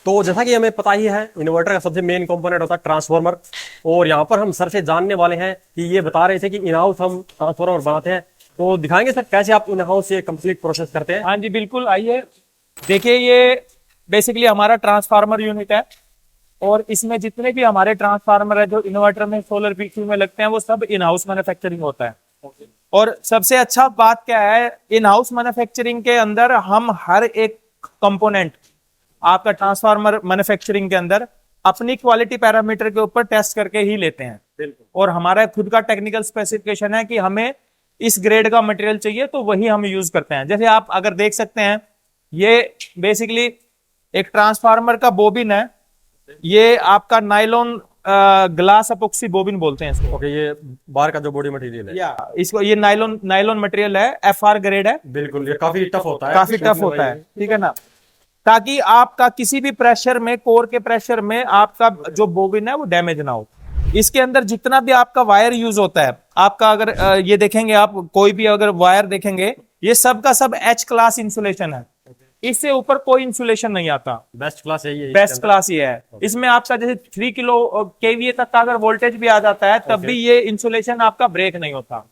तो जैसा कि हमें पता ही है, इन्वर्टर का सबसे मेन कंपोनेंट होता है ट्रांसफार्मर। और यहाँ पर हम सर से जानने वाले हैं कि ये बता रहे थे कि इन हाउस हम ट्रांसफार्मर बनाते हैं, तो दिखाएंगे सर कैसे आप इन हाउस ये कंप्लीट प्रोसेस करते हैं। हाँ जी बिल्कुल, आइए देखिए। ये बेसिकली हमारा ट्रांसफार्मर यूनिट है और इसमें जितने भी हमारे ट्रांसफार्मर है जो इन्वर्टर में, सोलर पीसी में लगते हैं, वो सब इन हाउस मैन्युफैक्चरिंग होता है। और सबसे अच्छा बात क्या है, इन हाउस मैन्युफैक्चरिंग के अंदर हम हर एक कंपोनेंट आपका ट्रांसफार्मर मैन्युफैक्चरिंग के अंदर अपनी क्वालिटी पैरामीटर के ऊपर टेस्ट करके ही लेते हैं। और हमारा खुद का टेक्निकल स्पेसिफिकेशन है कि हमें इस ग्रेड का मटेरियल चाहिए तो वही हम यूज करते हैं। जैसे आप अगर देख सकते हैं, ये बेसिकली एक ट्रांसफार्मर का बोबिन है। ये आपका नाइलॉन ग्लास अपॉक्सी बोबिन बोलते हैं इसको। ओके, ये बाहर का जो बॉडी मटेरियल है, या इसको ये नाइलॉन मटेरियल है, FR ग्रेड है। बिल्कुल, ये काफी टफ होता है, काफी टफ होता है, ठीक है ना, ताकि आपका किसी भी प्रेशर में, कोर के प्रेशर में आपका जो बोबिन है वो डैमेज ना हो। इसके अंदर जितना भी आपका वायर यूज होता है, आपका अगर ये देखेंगे, आप कोई भी अगर वायर देखेंगे, ये सब का सब H क्लास इंसुलेशन है। इससे ऊपर कोई इंसुलेशन नहीं आता। बेस्ट क्लास है ये, बेस्ट क्लास ये है। इसमें आपका जैसे 3 किलो केवीए तक का अगर वोल्टेज भी आ जाता है, तब भी ये इंसुलेशन आपका ब्रेक नहीं होता।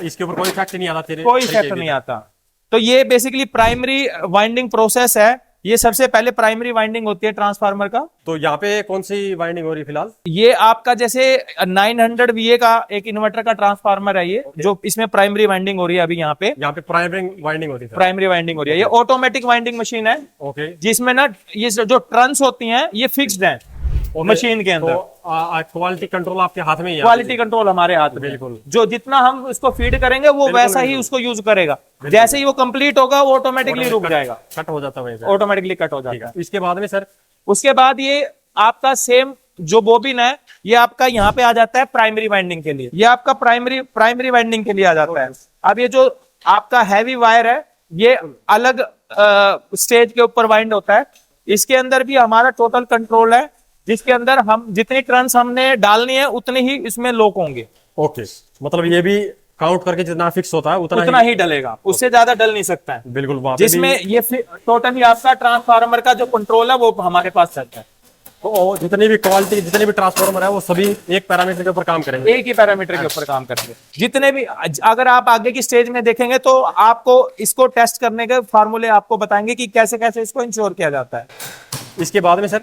इसके ऊपर कोई इफेक्ट नहीं आता, कोई इफेक्ट नहीं आता। तो ये बेसिकली प्राइमरी वाइंडिंग प्रोसेस है। ये सबसे पहले प्राइमरी वाइंडिंग होती है ट्रांसफार्मर का। तो यहाँ पे कौन सी वाइंडिंग हो रही है फिलहाल? ये आपका जैसे 900 VA का एक इन्वर्टर का ट्रांसफार्मर है ये, जो इसमें प्राइमरी वाइंडिंग हो रही है अभी यहाँ पे प्राइमरी वाइंडिंग होती है। प्राइमरी वाइंडिंग हो रही है। ये ऑटोमेटिक वाइंडिंग मशीन है। ओके, जिसमें ना ये जो ट्रंस होती हैं ये फिक्स्ड हैं मशीन के अंदर। क्वालिटी कंट्रोल आपके हाथ में ही है। क्वालिटी कंट्रोल हमारे हाथ में। बिल्कुल, जो जितना हम उसको फीड करेंगे वो वैसा ही उसको यूज करेगा। जैसे ही वो कंप्लीट होगा वो ऑटोमेटिकली रुक जाएगा, कट हो जाता है, ऑटोमेटिकली कट हो जाएगा। इसके बाद में सर, उसके बाद ये आपका सेम जो बोबिन है, ये आपका यहाँ पे आ जाता है प्राइमरी वाइंडिंग के लिए। ये आपका प्राइमरी वाइंडिंग के लिए आ जाता है। अब ये जो आपका हैवी वायर है, ये अलग स्टेज के ऊपर वाइंड होता है। इसके अंदर भी हमारा टोटल कंट्रोल है, जिसके अंदर हम जितनी टर्न्स हमने डालनी है उतनी ही इसमें लॉक होंगे। ओके, मतलब ये भी काउंट करके जितना फिक्स होता है उतना ही डलेगा, उससे ज्यादा डल नहीं सकता है। बिल्कुल, जिसमें ये टोटली आपका ट्रांसफार्मर का जो कंट्रोल है वो हमारे पास चलता है। तो जितनी भी क्वालिटी, जितने भी ट्रांसफार्मर है, वो सभी एक पैरामीटर के ऊपर काम करेंगे, एक ही पैरामीटर के ऊपर काम करेंगे। जितने भी, अगर आप आगे की स्टेज में देखेंगे तो आपको इसको टेस्ट करने के फार्मूले आपको बताएंगे कि कैसे कैसे इसको इंश्योर किया जाता है। इसके बाद में सर,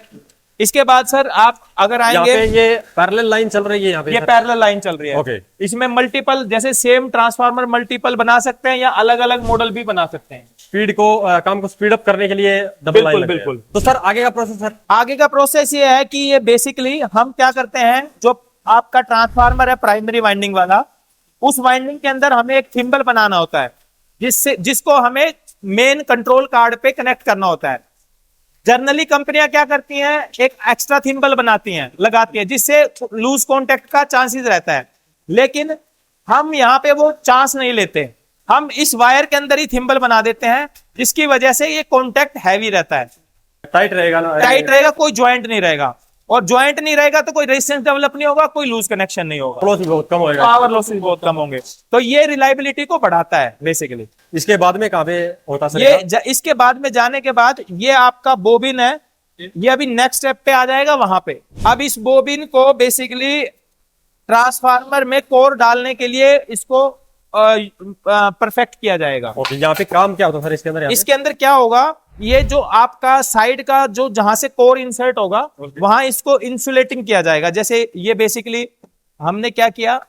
इसके बाद सर आप अगर आएंगे, ये पैरेलल लाइन चल रही है यहाँ पे, ये पैरेलल लाइन चल रही है। ओके, इसमें मल्टीपल, जैसे सेम ट्रांसफार्मर मल्टीपल बना सकते हैं या अलग अलग मॉडल भी बना सकते हैं। स्पीड को, काम को स्पीड अप करने के लिए डबल लाइन लगती है। बिल्कुल। तो सर आगे का प्रोसेस? सर आगे का प्रोसेस ये है कि ये बेसिकली हम क्या करते हैं, जो आपका ट्रांसफार्मर है प्राइमरी वाइंडिंग वाला, उस वाइंडिंग के अंदर हमें एक थिम्बल बनाना होता है, जिसको हमें मेन कंट्रोल कार्ड पे कनेक्ट करना होता है। जनरली कंपनियां क्या करती हैं, एक एक्स्ट्रा थिम्बल बनाती हैं, लगाती हैं, जिससे लूज कॉन्टेक्ट का चांसेस रहता है। लेकिन हम यहाँ पे वो चांस नहीं लेते। हम इस वायर के अंदर ही थिम्बल बना देते हैं, जिसकी वजह से ये कॉन्टेक्ट हैवी रहता है, टाइट रहेगा ना, टाइट रहेगा, कोई ज्वाइंट नहीं रहेगा। और ज्वाइंट नहीं रहेगा तो कोई रेजिस्टेंस डेवलप नहीं होगा, कोई लूज कनेक्शन नहीं होगा, लॉस बहुत कम होगा, पावर लॉसेस बहुत कम होंगे। तो ये रिलायबिलिटी को बढ़ाता है बेसिकली। इसके बाद में कहाँ पे होता सर? ये इसके बाद में जाने के बाद ये आपका बोबिन है, ये अभी नेक्स्ट स्टेप पे आ जाएगा वहां पे। अब इस बोबिन को बेसिकली ट्रांसफार्मर में कोर डालने के लिए इसको परफेक्ट किया जाएगा। ओके, यहाँ पे काम क्या होता है सर इसके अंदर? इसके अंदर क्या होगा, ये जो आपका साइड का जो जहां से कोर इंसर्ट होगा, वहां इसको इंसुलेटिंग किया जाएगा। जैसे ये बेसिकली हमने क्या किया,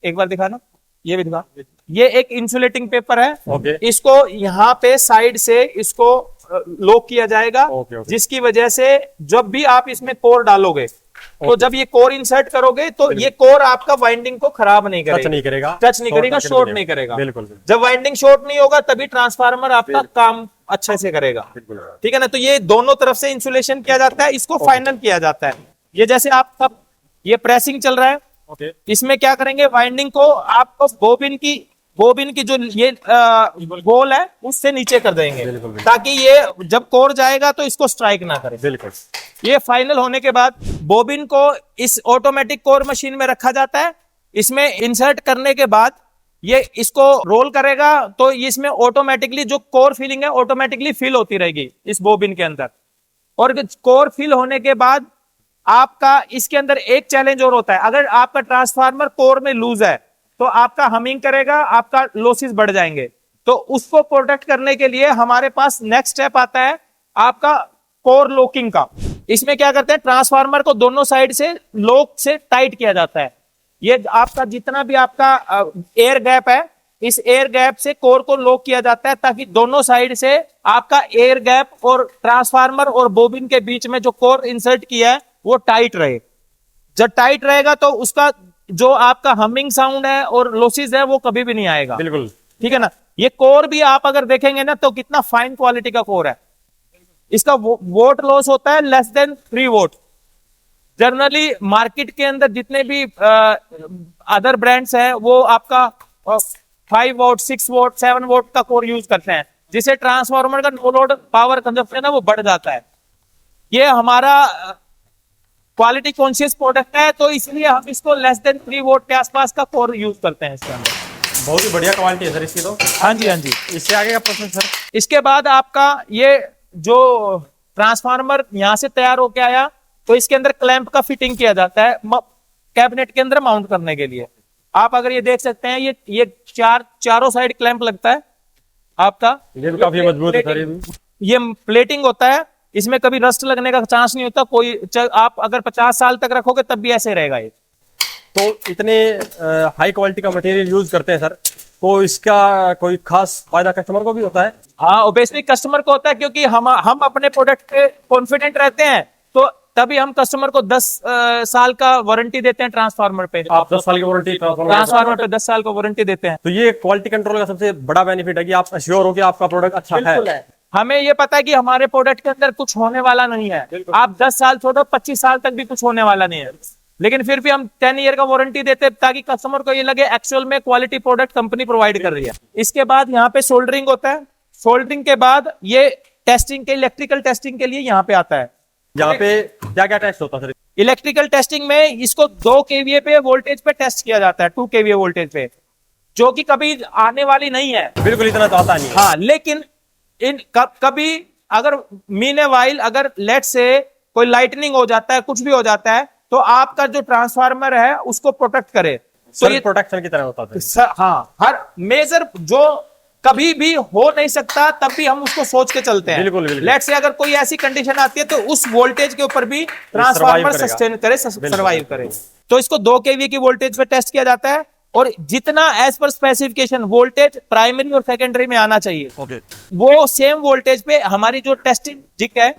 एक बार दिखाना, ये भी दिखा। ये एक इंसुलेटिंग पेपर है। इसको यहाँ पे साइड से इसको लॉक किया जाएगा, जिसकी वजह से जब भी आप इसमें कोर डालोगे, तो जब ये कोर इंसर्ट करोगे तो ये कोर आपका वाइंडिंग को खराब नहीं करेगा, टच नहीं करेगा, शॉर्ट नहीं करेगा। बिल्कुल, जब वाइंडिंग शॉर्ट नहीं होगा तभी ट्रांसफार्मर आपका काम अच्छे से करेगा, ठीक है ना। तो ये दोनों तरफ से इंसुलेशन किया जाता है, इसको फाइनल किया जाता है। ये जैसे आप सब, ये प्रेसिंग चल रहा है, इसमें क्या करेंगे, वाइंडिंग को आपको बोबिन की जो ये गोल है उससे नीचे कर देंगे, ताकि ये जब कोर जाएगा तो इसको स्ट्राइक ना करे। बिल्कुल। ये फाइनल होने के बाद बोबिन को इस ऑटोमेटिक कोर मशीन में रखा जाता है। इसमें इंसर्ट करने के बाद ये इसको रोल करेगा, तो इसमें ऑटोमेटिकली जो कोर फिलिंग है ऑटोमेटिकली फिल होती रहेगी इस बोबिन के अंदर। और कोर फिल होने के बाद आपका इसके अंदर एक चैलेंज और होता है, अगर आपका ट्रांसफार्मर कोर में लूज है तो आपका हमिंग करेगा, आपका लॉसेस बढ़ जाएंगे। तो उसको प्रोटेक्ट करने के लिए हमारे पास नेक्स्ट स्टेप आता है आपका कोर लॉकिंग का। इसमें क्या करते हैं, ट्रांसफार्मर को दोनों साइड से लॉक से टाइट किया जाता है। ये आपका जितना भी आपका एयर गैप है, इस एयर गैप से कोर को लॉक किया जाता है ताकि दोनों साइड से आपका एयर गैप और ट्रांसफार्मर और बोबिन के बीच में जो कोर इंसर्ट किया है वो टाइट रहे। जब टाइट रहेगा तो उसका जो आपका हमिंग साउंड है और लॉसेस है वो कभी भी नहीं आएगा। बिल्कुल ठीक है ना। ये कोर भी आप अगर देखेंगे ना तो कितना फाइन क्वालिटी का कोर है। इसका वोट लॉस होता है less than 3 vote. Generally market के अंदर जितने भी अदर ब्रांड्स हैं वो आपका 5 वोट 6 वोट 7 वोट का कोर यूज करते हैं, जिससे ट्रांसफार्मर का नो लोड पावर कंजप्शन है वो बढ़ जाता है। ये हमारा क्वालिटी कॉन्शियस प्रोडक्ट है तो इसलिए हम इसको लेस देन 3 वोट के आसपास का कोर यूज करते हैं इसके अंदर। बहुत ही बढ़िया क्वालिटी है सर इसकी तो। हाँ जी, हाँ जी। इससे आगे का प्रोसेस सर? इसके बाद आपका ये जो ट्रांसफार्मर यहां से तैयार होके आया तो इसके अंदर क्लैंप का फिटिंग किया जाता है कैबिनेट के अंदर माउंट करने के लिए। आप अगर ये देख सकते हैं ये चारों साइड क्लैंप लगता है आपका। ये भी काफी मजबूत है सर। ये प्लेटिंग होता है, इसमें कभी रस्ट लगने का चांस नहीं होता। आप अगर 50 साल तक रखोगे तब भी ऐसे रहेगा ये। तो इतने हाई क्वालिटी का मटेरियल यूज करते हैं सर, तो इसका कोई खास फायदा कस्टमर को भी होता है? हाँ, ऑब्वियसली कस्टमर को होता है क्योंकि हम अपने प्रोडक्ट पे कॉन्फिडेंट रहते हैं तो तभी हम कस्टमर को 10 साल का वारंटी देते हैं ट्रांसफार्मर पे। आप 10 साल की वारंटी ट्रांसफार्मर पे 10 साल का वारंटी देते हैं। तो ये क्वालिटी कंट्रोल का सबसे बड़ा बेनिफिट है कि आप अश्योर हो कि आपका प्रोडक्ट अच्छा है। हमें ये पता है कि हमारे प्रोडक्ट के अंदर कुछ होने वाला नहीं है। आप 10 साल छोड़ो 25 साल तक भी कुछ होने वाला नहीं है, लेकिन फिर भी हम 10 ईयर का वारंटी देते हैं ताकि कस्टमर को ये लगे एक्चुअल में क्वालिटी प्रोडक्ट कंपनी प्रोवाइड कर रही है। इसके बाद यहाँ पे सोल्डरिंग होता है। सोल्डरिंग के बाद ये टेस्टिंग के इलेक्ट्रिकल टेस्टिंग के लिए यहाँ पे आता है। यहाँ पे क्या क्या टेस्ट होता है सर? इलेक्ट्रिकल टेस्टिंग में इसको 2 kVA पे वोल्टेज पे टेस्ट किया जाता है, 2 kVA वोल्टेज पे, जो कि कभी आने वाली नहीं है। बिल्कुल इतना तो आता नहीं है। हाँ, लेकिन कभी अगर मीन वाइल अगर लेट से कोई लाइटनिंग हो जाता है, कुछ भी हो जाता है, तो आपका जो ट्रांसफार्मर है उसको प्रोटेक्ट करे। तो ये प्रोटेक्शन की तरह होता है। हाँ, हर मेजर जो कभी भी हो नहीं सकता तब भी हम उसको सोच के चलते हैं। बिल्कुल बिल्कुल। लेट से अगर कोई ऐसी कंडीशन आती है तो उस वोल्टेज के ऊपर भी ट्रांसफार्मर सस्टेन करे, सर्वाइव करे। तो इसको 2 kVA की वोल्टेज पे टेस्ट किया जाता है और जितना एज पर स्पेसिफिकेशन वोल्टेज प्राइमरी और सेकेंडरी में आना चाहिए, वो सेम वोल्टेज पे हमारी जो टेस्टिंग जिक है,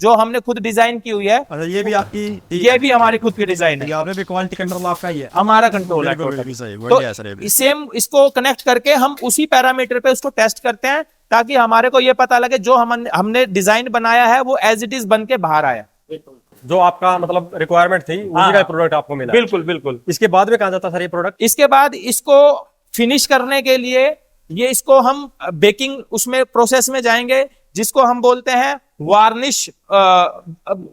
जो हमने खुद डिजाइन की हुई है। अच्छा, ये भी आपकी? ये भी हमारी खुद की डिजाइन है। यहाँ पे भी क्वालिटी कंट्रोल आपका ही है? हमारा कंट्रोल है। तो सेम इसको कनेक्ट करके हम उसी पैरामीटर पे उसको टेस्ट करते हैं ताकि हमारे को ये पता लगे जो हमने डिजाइन बनाया है वो एज इट इज बन के बाहर आया। जो आपका मतलब रिक्वायरमेंट थी उसी का प्रोडक्ट आपको मिला? बिल्कुल बिल्कुल। इसके बाद में कहाँ जाता सर ये प्रोडक्ट? इसके बाद इसको फिनिश करने के लिए ये इसको हम बेकिंग उसमें प्रोसेस में जाएंगे, जिसको हम बोलते हैं वार्निश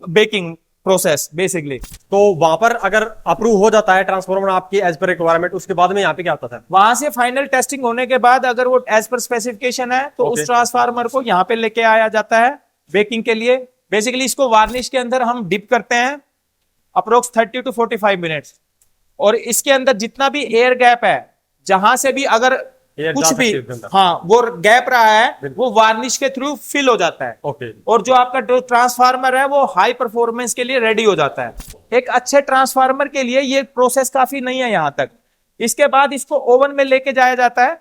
बेकिंग प्रोसेस बेसिकली। तो वहां पर अगर अप्रूव हो जाता है ट्रांसफार्मर आपकी एज पर रिक्वायरमेंट, उसके बाद में यहाँ पे क्या होता है? वहां से फाइनल टेस्टिंग होने के बाद अगर वो एज पर स्पेसिफिकेशन है तो उस ट्रांसफार्मर को यहाँ पे लेके आया जाता है बेकिंग के लिए। बेसिकली इसको वार्निश के अंदर हम डिप करते हैं अप्रोक्स 30 to 45 मिनट्स, और इसके अंदर जितना भी एयर गैप है, जहां से भी अगर कुछ भी वो गैप रहा है, वो वार्निश के थ्रू फिल हो जाता है। और जो आपका जो ट्रांसफार्मर है वो हाई परफॉर्मेंस के लिए रेडी हो जाता है। एक अच्छे ट्रांसफार्मर के लिए ये प्रोसेस काफी नहीं है यहाँ तक। इसके बाद इसको ओवन में लेके जाया जाता है।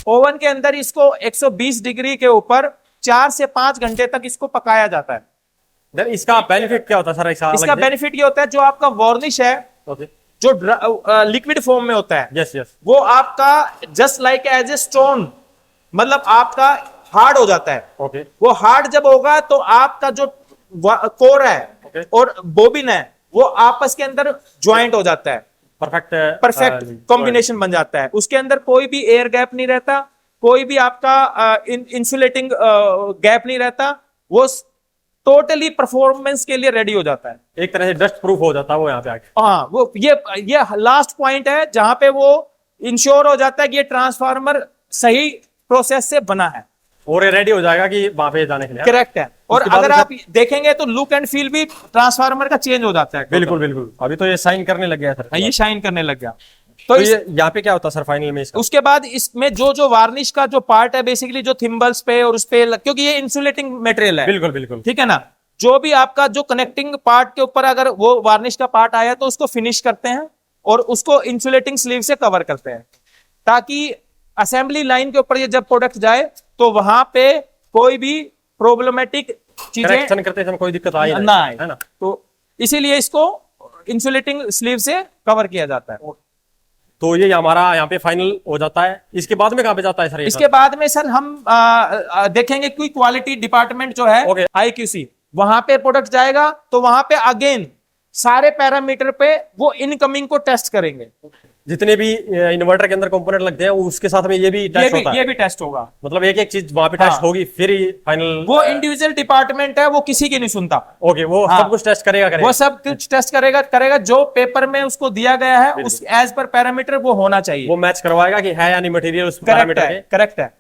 ओवन के अंदर इसको 120 डिग्री के ऊपर 4 से 5 घंटे तक इसको पकाया जाता है। इसका बेनिफिट क्या होता है सर? इसका बेनिफिट ये होता है जो आपका वार्निश है जो लिक्विड फॉर्म में होता है, वो आपका just like as a stone, मतलब आपका हार्ड हो जाता है। वो हार्ड जब होगा तो आपका जो कोर है और बोबिन है वो आपस के अंदर ज्वाइंट हो जाता है। परफेक्ट कॉम्बिनेशन बन जाता है। उसके अंदर कोई भी एयर गैप नहीं रहता, कोई भी आपका इंसुलेटिंग गैप नहीं रहता। वो टोटली परफॉर्मेंस के लिए रेडी हो जाता है। एक तरह से डस्ट प्रूफ हो जाता है वो यहाँ पे आके। हाँ, वो ये लास्ट पॉइंट है जहां पे वो इंश्योर हो जाता है कि ये ट्रांसफार्मर सही प्रोसेस से बना है। और ये रेडी हो जाएगा कि वहां पे जाने के लिए। करेक्ट है। और उसके बाद अगर में आप देखेंगे तो लुक एंड फील भी ट्रांसफार्मर का चेंज हो जाता है। बिल्कुल बिल्कुल, अभी तो ये साइन करने लग गया है सर। हाँ, ये शाइन करने लग गया। तो ये यहाँ पे क्या होता है सर फाइनल में इसका? उसके बाद इसमें जो वार्निश का जो पार्ट है बेसिकली जो थिम्बल्स पे और उस पे क्योंकि ये इंसुलेटिंग मटेरियल है, बिल्कुल बिल्कुल, ठीक है ना, जो भी आपका जो कनेक्टिंग पार्ट के ऊपर अगर वो वार्निश का पार्ट आया तो उसको फिनिश करते हैं और उसको इंसुलेटिंग स्लीव से कवर करते हैं, ताकि असेंबली लाइन के ऊपर ये जब प्रोडक्ट जाए तो वहां पे कोई भी प्रॉब्लमेटिक चीजें करेक्शन करते समय कोई दिक्कत आई ना आए, है ना। तो इसीलिए इसको इंसुलेटिंग स्लीव से कवर किया जाता है। तो ये हमारा यहाँ पे फाइनल हो जाता है। इसके बाद में कहाँ पे जाता है सर ये? इसके बाद में सर हम देखेंगे कि क्वालिटी डिपार्टमेंट जो है Okay. IQC वहां पे प्रोडक्ट जाएगा तो वहां पे अगेन सारे पैरामीटर पे वो इनकमिंग को टेस्ट करेंगे। जितने भी इन्वर्टर के अंदर कंपोनेंट लगते हैं उसके साथ में ये भी टेस्ट होता है। ये भी टेस्ट होगा, मतलब एक एक चीज वहां पे टेस्ट होगी, फिर फाइनल। वो इंडिविजुअल डिपार्टमेंट है, वो किसी की नहीं सुनता। ओके, वो सब कुछ टेस्ट करेगा वो सब कुछ टेस्ट करेगा जो पेपर में उसको दिया गया है उस एज पर पैरामीटर वो होना चाहिए, वो मैच करवाएगा कि है या नहीं मटेरियल उस करेक्ट पैरामीटर है, के। करेक्ट है।